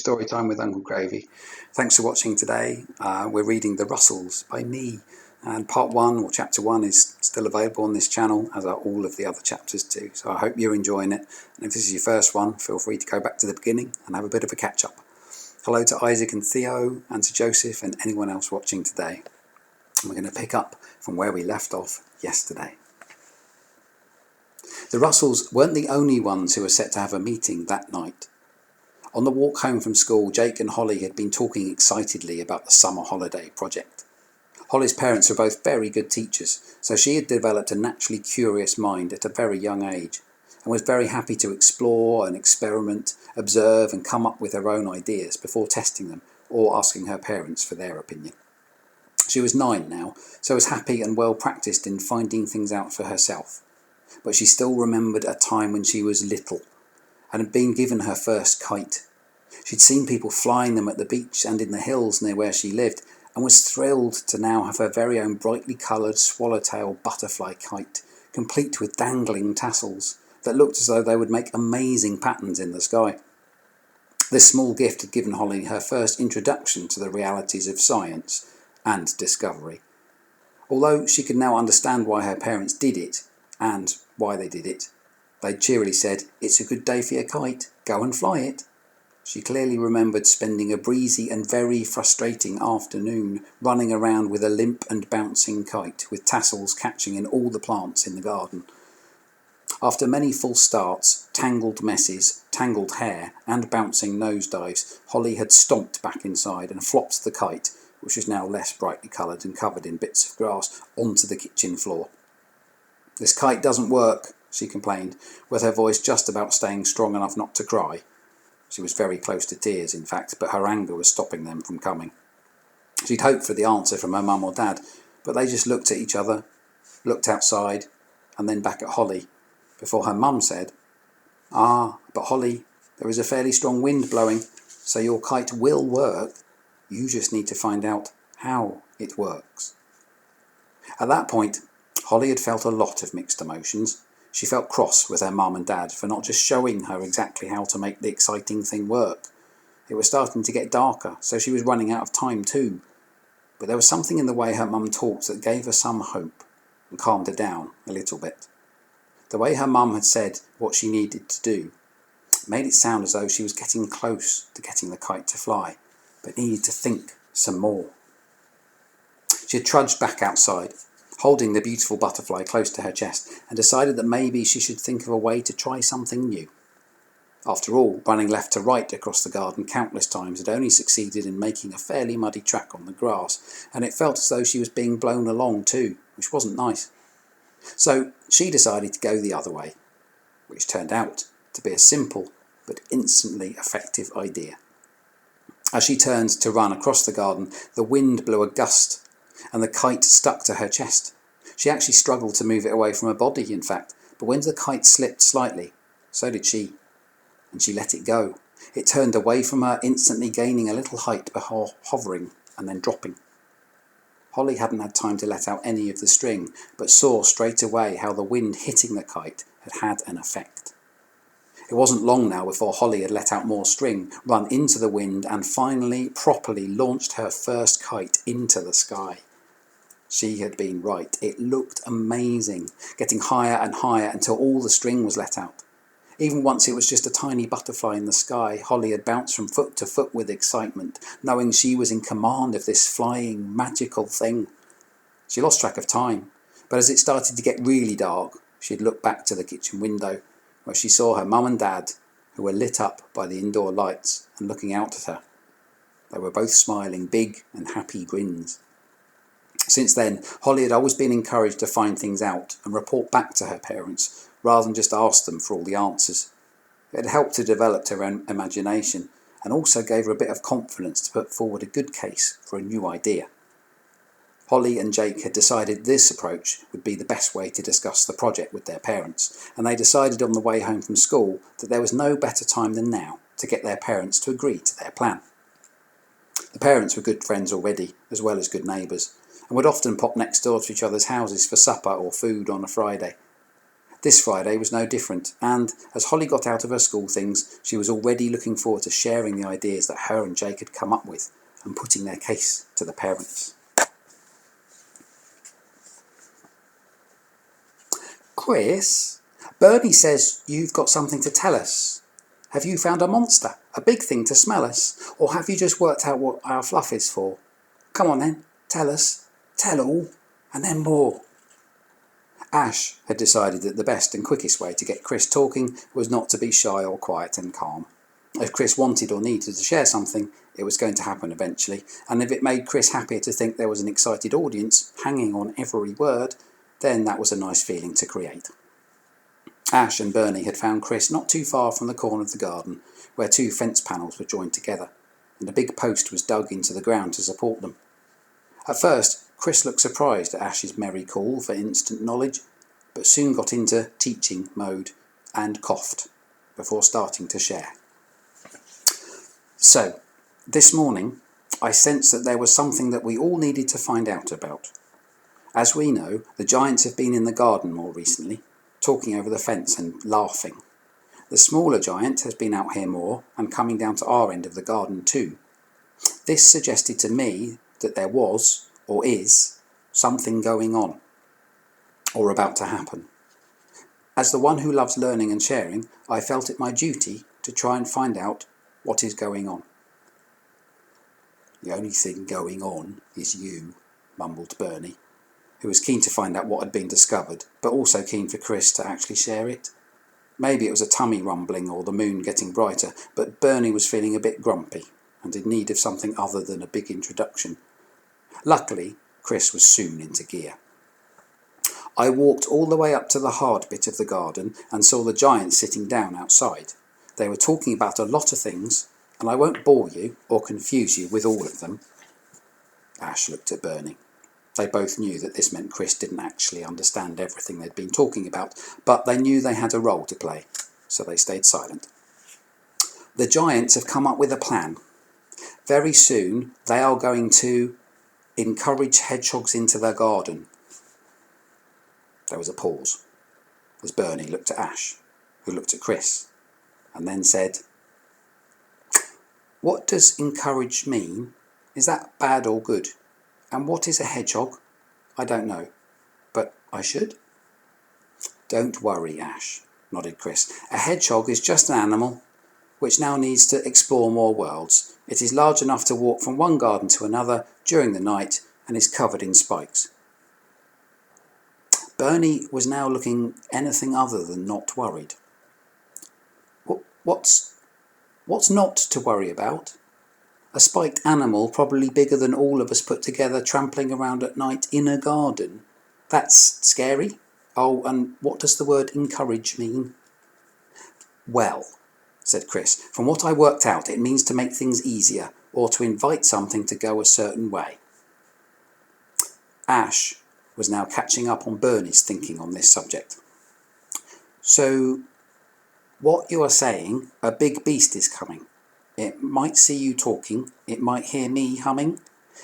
Story time with Uncle Gravy. Thanks for watching today. We're reading The Rustles by me, and part one, or chapter one, is still available on this channel, as are all of the other chapters too. So I hope you're enjoying it, and if this is your first one, feel free to go back to the beginning and have a bit of a catch up. Hello to Isaac and Theo, and to Joseph and anyone else watching today. And we're going to pick up from where we left off yesterday. The Rustles weren't the only ones who were set to have a meeting that night. On the walk home from school, Jake and Hollie had been talking excitedly about the summer holiday project. Hollie's parents were both very good teachers, so she had developed a naturally curious mind at a very young age, and was very happy to explore and experiment, observe and come up with her own ideas before testing them or asking her parents for their opinion. She was 9 now, so was happy and well practiced in finding things out for herself, but she still remembered a time when she was little and had been given her first kite. She'd seen people flying them at the beach and in the hills near where she lived, and was thrilled to now have her very own brightly coloured swallowtail butterfly kite, complete with dangling tassels that looked as though they would make amazing patterns in the sky. This small gift had given Hollie her first introduction to the realities of science and discovery. Although she could now understand why her parents did it, and why they did it, they cheerily said, "It's a good day for your kite, go and fly it." She clearly remembered spending a breezy and very frustrating afternoon running around with a limp and bouncing kite, with tassels catching in all the plants in the garden. After many false starts, tangled messes, tangled hair, and bouncing nosedives, Hollie had stomped back inside and flopped the kite, which was now less brightly coloured and covered in bits of grass, onto the kitchen floor. "This kite doesn't work," she complained, with her voice just about staying strong enough not to cry. She was very close to tears, in fact, but her anger was stopping them from coming. She'd hoped for the answer from her mum or dad, but they just looked at each other, looked outside, and then back at Hollie, before her mum said, "But Hollie, there is a fairly strong wind blowing, so your kite will work. You just need to find out how it works." At that point, Hollie had felt a lot of mixed emotions. She felt cross with her mum and dad for not just showing her exactly how to make the exciting thing work. It was starting to get darker, so she was running out of time too. But there was something in the way her mum talked that gave her some hope and calmed her down a little bit. The way her mum had said what she needed to do made it sound as though she was getting close to getting the kite to fly, but needed to think some more. She had trudged back outside, holding the beautiful butterfly close to her chest, and decided that maybe she should think of a way to try something new. After all, running left to right across the garden countless times had only succeeded in making a fairly muddy track on the grass, and it felt as though she was being blown along too, which wasn't nice. So she decided to go the other way, which turned out to be a simple but instantly effective idea. As she turned to run across the garden, the wind blew a gust, and the kite stuck to her chest. She actually struggled to move it away from her body, in fact, but when the kite slipped slightly, so did she, and she let it go. It turned away from her, instantly gaining a little height before hovering and then dropping. Hollie hadn't had time to let out any of the string, but saw straight away how the wind hitting the kite had had an effect. It wasn't long now before Hollie had let out more string, run into the wind, and finally properly launched her first kite into the sky. She had been right. It looked amazing, getting higher and higher until all the string was let out. Even once it was just a tiny butterfly in the sky, Hollie had bounced from foot to foot with excitement, knowing she was in command of this flying, magical thing. She lost track of time, but as it started to get really dark, she had looked back to the kitchen window, where she saw her mum and dad, who were lit up by the indoor lights and looking out at her. They were both smiling big and happy grins. Since then, Hollie had always been encouraged to find things out and report back to her parents, rather than just ask them for all the answers. It had helped to develop her own imagination, and also gave her a bit of confidence to put forward a good case for a new idea. Hollie and Jake had decided this approach would be the best way to discuss the project with their parents, and they decided on the way home from school that there was no better time than now to get their parents to agree to their plan. The parents were good friends already, as well as good neighbours, and would often pop next door to each other's houses for supper or food on a Friday. This Friday was no different, and as Holly got out of her school things, she was already looking forward to sharing the ideas that her and Jake had come up with and putting their case to the parents. Chris, Bernie says you've got something to tell us. Have you found a monster, a big thing to smell us, or have you just worked out what our fluff is for? Come on then, tell us, tell all, and then more. Ash had decided that the best and quickest way to get Chris talking was not to be shy or quiet and calm. If Chris wanted or needed to share something, it was going to happen eventually, and if it made Chris happier to think there was an excited audience hanging on every word, then that was a nice feeling to create. Ash and Bernie had found Chris not too far from the corner of the garden, where two fence panels were joined together, and a big post was dug into the ground to support them. At first, Chris looked surprised at Ash's merry call for instant knowledge, but soon got into teaching mode and coughed before starting to share. So, this morning, I sensed that there was something that we all needed to find out about. As we know, the giants have been in the garden more recently, talking over the fence and laughing. The smaller giant has been out here more and coming down to our end of the garden too. This suggested to me that there was, or is, something going on, or about to happen. As the one who loves learning and sharing, I felt it my duty to try and find out what is going on. The only thing going on is you, mumbled Bernie, who was keen to find out what had been discovered, but also keen for Chris to actually share it. Maybe it was a tummy rumbling or the moon getting brighter, but Bernie was feeling a bit grumpy and in need of something other than a big introduction. Luckily, Chris was soon into gear. I walked all the way up to the hard bit of the garden and saw the giants sitting down outside. They were talking about a lot of things, and I won't bore you or confuse you with all of them. Ash looked at Bernie. They both knew that this meant Chris didn't actually understand everything they'd been talking about, but they knew they had a role to play, so they stayed silent. The giants have come up with a plan. Very soon, they are going to encourage hedgehogs into their garden. There was a pause, as Bernie looked at Ash, who looked at Chris, and then said, "What does encourage mean? Is that bad or good? And what is a hedgehog? I don't know, but I should." "Don't worry, Ash," nodded Chris. "A hedgehog is just an animal which now needs to explore more worlds. It is large enough to walk from one garden to another during the night and is covered in spikes." Bernie was now looking anything other than not worried. What's not to worry about? A spiked animal, probably bigger than all of us put together, trampling around at night in a garden. That's scary. Oh, and what does the word encourage mean? "Well," said Chris, "from what I worked out, it means to make things easier, or to invite something to go a certain way." Ash was now catching up on Bernie's thinking on this subject. "So, what you are saying, a big beast is coming. It might see you talking, it might hear me humming.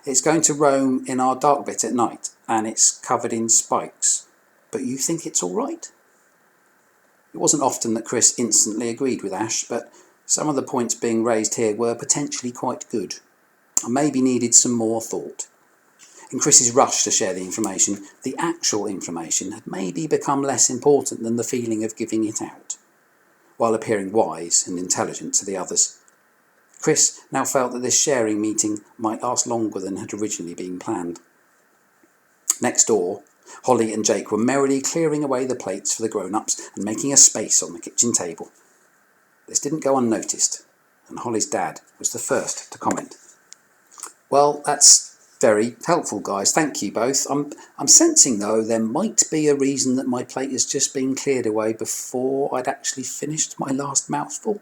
It's going to roam in our dark bit at night, and it's covered in spikes. But you think it's all right?" It wasn't often that Chris instantly agreed with Ash, but some of the points being raised here were potentially quite good, and maybe needed some more thought. In Chris's rush to share the information, the actual information had maybe become less important than the feeling of giving it out, while appearing wise and intelligent to the others. Chris now felt that this sharing meeting might last longer than had originally been planned. Next door, Hollie and Jake were merrily clearing away the plates for the grown-ups and making a space on the kitchen table. This didn't go unnoticed, and Hollie's dad was the first to comment. "Well, that's very helpful, guys. Thank you both. I'm sensing, though, there might be a reason that my plate has just been cleared away before I'd actually finished my last mouthful.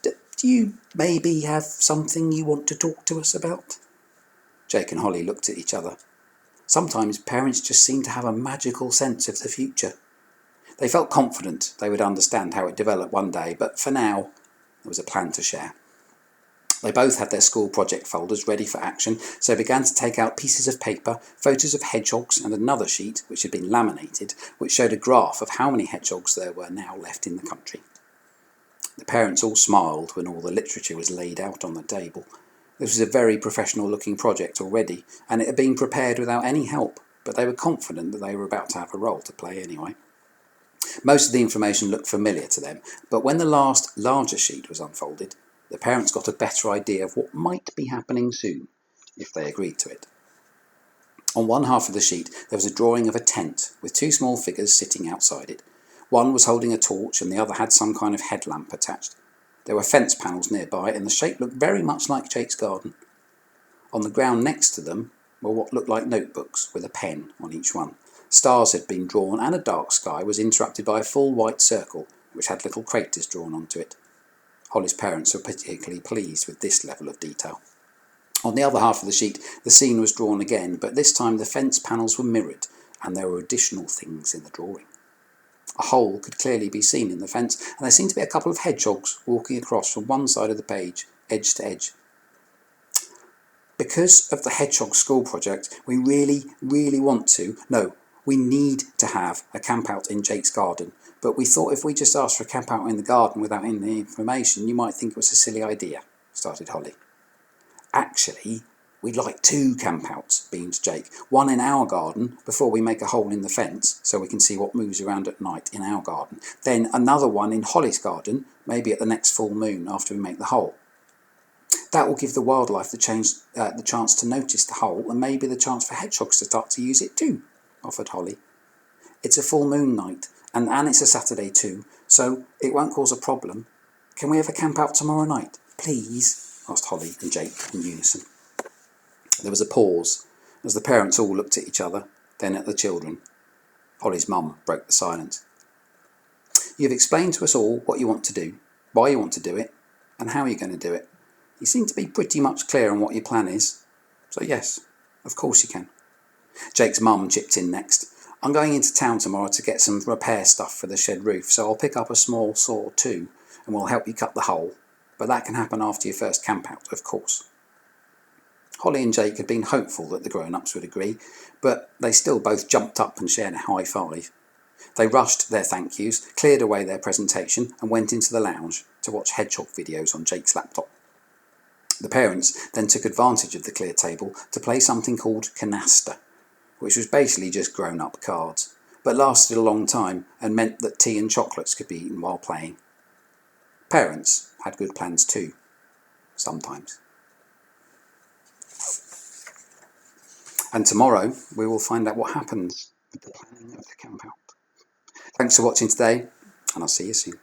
Do you maybe have something you want to talk to us about?" Jake and Hollie looked at each other. Sometimes parents just seem to have a magical sense of the future. They felt confident they would understand how it developed one day, but for now, there was a plan to share. They both had their school project folders ready for action, so they began to take out pieces of paper, photos of hedgehogs, and another sheet, which had been laminated, which showed a graph of how many hedgehogs there were now left in the country. The parents all smiled when all the literature was laid out on the table. This was a very professional-looking project already, and it had been prepared without any help, but they were confident that they were about to have a role to play anyway. Most of the information looked familiar to them, but when the last, larger sheet was unfolded, the parents got a better idea of what might be happening soon, if they agreed to it. On one half of the sheet there was a drawing of a tent with two small figures sitting outside it. One was holding a torch and the other had some kind of headlamp attached. There were fence panels nearby and the shape looked very much like Jake's garden. On the ground next to them were what looked like notebooks with a pen on each one. Stars had been drawn and a dark sky was interrupted by a full white circle which had little craters drawn onto it. Holly's parents were particularly pleased with this level of detail. On the other half of the sheet, the scene was drawn again, but this time the fence panels were mirrored, and there were additional things in the drawing. A hole could clearly be seen in the fence, and there seemed to be a couple of hedgehogs walking across from one side of the page, edge to edge. Because of the hedgehog school project, we really need to have a camp out in Jake's garden. But we thought if we just asked for a camp out in the garden without any information, you might think it was a silly idea, started Holly. Actually, we'd like 2 camp outs, beamed Jake. One in our garden, before we make a hole in the fence, so we can see what moves around at night in our garden. Then another one in Holly's garden, maybe at the next full moon after we make the hole. That will give the wildlife the chance to notice the hole, and maybe the chance for hedgehogs to start to use it too, offered Holly. It's a full moon night, and it's a Saturday too, so it won't cause a problem. Can we have a camp out tomorrow night, please? Asked Holly and Jake in unison. There was a pause, as the parents all looked at each other, then at the children. Holly's mum broke the silence. You've explained to us all what you want to do, why you want to do it, and how you're going to do it. You seem to be pretty much clear on what your plan is. So yes, of course you can. Jake's mum chipped in next. I'm going into town tomorrow to get some repair stuff for the shed roof, so I'll pick up a small saw too, and we'll help you cut the hole. But that can happen after your first camp out, of course. Holly and Jake had been hopeful that the grown-ups would agree, but they still both jumped up and shared a high five. They rushed their thank yous, cleared away their presentation, and went into the lounge to watch hedgehog videos on Jake's laptop. The parents then took advantage of the clear table to play something called canasta, which was basically just grown-up cards, but lasted a long time and meant that tea and chocolates could be eaten while playing. Parents had good plans too, sometimes. And tomorrow we will find out what happens with the planning of the camp out. Thanks for watching today, and I'll see you soon.